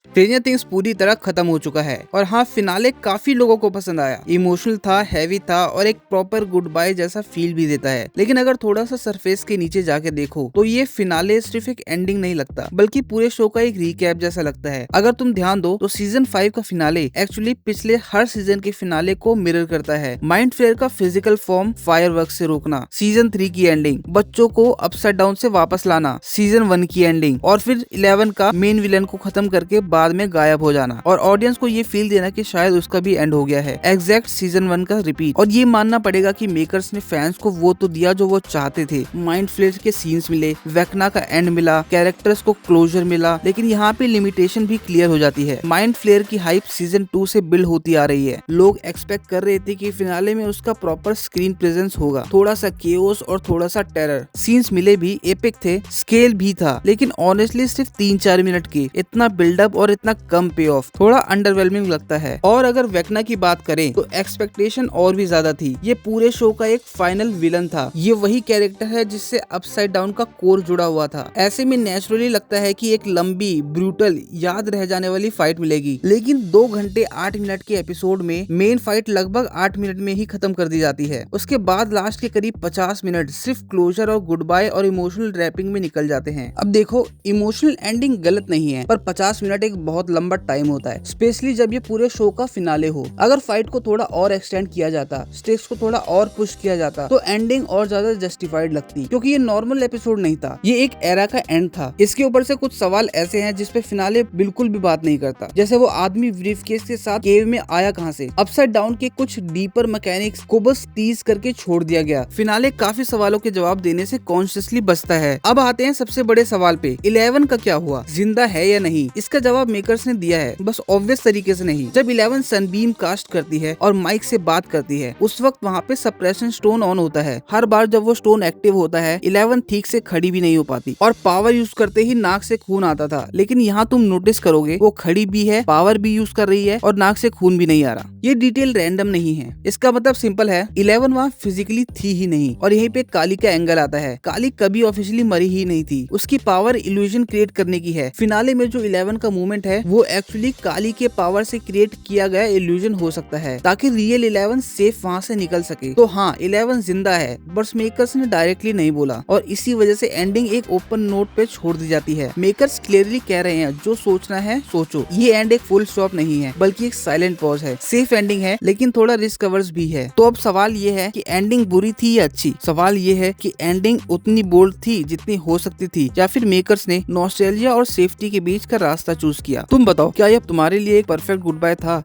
Stranger things पूरी तरह खत्म हो चुका है और हाँ, फिनाले काफी लोगों को पसंद आया। इमोशनल था, हैवी था और एक प्रॉपर गुड बाय जैसा फील भी देता है। लेकिन अगर थोड़ा सा सरफेस के नीचे जाके देखो तो ये फिनाले सिर्फ एक एंडिंग नहीं लगता, बल्कि पूरे शो का एक रिकैप जैसा लगता है। अगर तुम ध्यान दो तो सीजन 5 का फिनाले एक्चुअली पिछले हर सीजन के फिनाले को मिरर करता है। माइंड फ्लेयर का फिजिकल फॉर्म फायरवर्क से रोकना, सीजन 3 की एंडिंग बच्चों को अपसाइड डाउन से वापस लाना, सीजन 1 की एंडिंग और फिर 11 का मेन विलन को खत्म करके बाद में गायब हो जाना और ऑडियंस को ये फील देना कि शायद उसका भी एंड हो गया है। एग्जैक्ट सीजन 1 का रिपीट। और ये मानना पड़ेगा कि मेकर्स ने फैंस को वो तो दिया जो वो चाहते थे। माइंड फ्लेयर के सीन्स मिले, वेकना का एंड मिला, कैरेक्टर्स को क्लोजर मिला, लेकिन यहाँ पे लिमिटेशन भी क्लियर हो जाती है। माइंड फ्लेयर की हाइप सीजन 2 से बिल्ड होती आ रही है। लोग एक्सपेक्ट कर रहे थे कि फिनाले में उसका प्रॉपर स्क्रीन प्रेजेंस होगा, थोड़ा सा केओस और थोड़ा सा टेरर। सीन्स मिले भी, एपिक थे, स्केल भी था, लेकिन ऑनेस्टली सिर्फ 3-4 मिनट की इतना बिल्डअप और इतना कम पे ऑफ थोड़ा अंडरवेलमिंग लगता है। और अगर वेकना की बात करें तो एक्सपेक्टेशन और भी ज्यादा थी। ये पूरे शो का एक फाइनल विलन था। ये वही कैरेक्टर है जिससे अपसाइड डाउन का कोर जुड़ा हुआ था। ऐसे में नेचुरली लगता है कि एक लंबी, ब्रूटल, याद रह जाने वाली फाइट मिलेगी। लेकिन 2 घंटे 8 मिनट के एपिसोड में मेन फाइट लगभग 8 मिनट में ही खत्म कर दी जाती है। उसके बाद लास्ट के करीब 50 मिनट सिर्फ क्लोजर और गुड बाय और इमोशनल रैपिंग में निकल जाते हैं। अब देखो, इमोशनल एंडिंग गलत नहीं है, पर 50 मिनट एक बहुत लंबा टाइम होता है, स्पेशली जब ये पूरे शो का फिनाले हो। अगर फाइट को थोड़ा और एक्सटेंड किया जाता, स्टेक्स को थोड़ा और पुश किया जाता, तो एंडिंग और ज्यादा जस्टिफाइड लगती, क्योंकि ये नॉर्मल एपिसोड नहीं था, ये एक एरा का एंड था। इसके ऊपर से कुछ सवाल ऐसे हैं जिसपे फिनाले बिल्कुल भी बात नहीं करता, जैसे वो आदमी ब्रीफकेस के साथ केव में आया कहां से। अपसाइड डाउन के कुछ डीपर मैकेनिक्स को बस टीज करके छोड़ दिया गया। फिनाले काफी सवालों के जवाब देने से कॉन्शियसली बचता है। अब आते हैं सबसे बड़े सवाल पे, 11 का क्या हुआ, जिंदा है या नहीं। इसका जवाब मेकर्स ने दिया है, बस ऑब्वियस तरीके से नहीं। जब 11 सनबीम कास्ट करती है और माइक से बात करती है, उस वक्त वहाँ पे सप्रेशन स्टोन ऑन होता है। हर बार जब वो स्टोन एक्टिव होता है, 11 ठीक से खड़ी भी नहीं हो पाती और पावर यूज करते ही नाक से खून आता था। लेकिन यहाँ तुम नोटिस करोगे, वो खड़ी भी है, पावर भी यूज कर रही है और नाक से खून भी नहीं आ रहा। ये डिटेल रैंडम नहीं है। इसका मतलब सिंपल है, 11 वहाँ फिजिकली थी ही नहीं। और यहीं पे काली का एंगल आता है। काली कभी ऑफिशियली मरी ही नहीं थी, उसकी पावर इल्यूजन क्रिएट करने की है। फिनाले में जो 11 का मूवमेंट है, वो एक्चुअली काली के पावर से क्रिएट किया गया इल्यूजन हो सकता है, ताकि रियल 11 सेफ वहाँ से निकल सके। तो हाँ, 11 जिंदा है, बस मेकर्स ने डायरेक्टली नहीं बोला और इसी वजह से एंडिंग एक ओपन नोट पे छोड़ दी जाती है। मेकर्स क्लियरली कह रहे हैं, जो सोचना है सोचो। ये एंड एक फुल स्टॉप नहीं है, बल्कि एक साइलेंट पॉज है। सेफ एंडिंग है, लेकिन थोड़ा रिस्क कवर्स भी है। तो अब सवाल ये है कि एंडिंग बुरी थी या अच्छी। सवाल ये है कि एंडिंग उतनी बोल्ड थी जितनी हो सकती थी, या फिर मेकर्स ने नॉस्टैल्जिया और सेफ्टी के बीच का रास्ता चूज किया। तुम बताओ, क्या यह तुम्हारे लिए एक परफेक्ट गुड बाय था?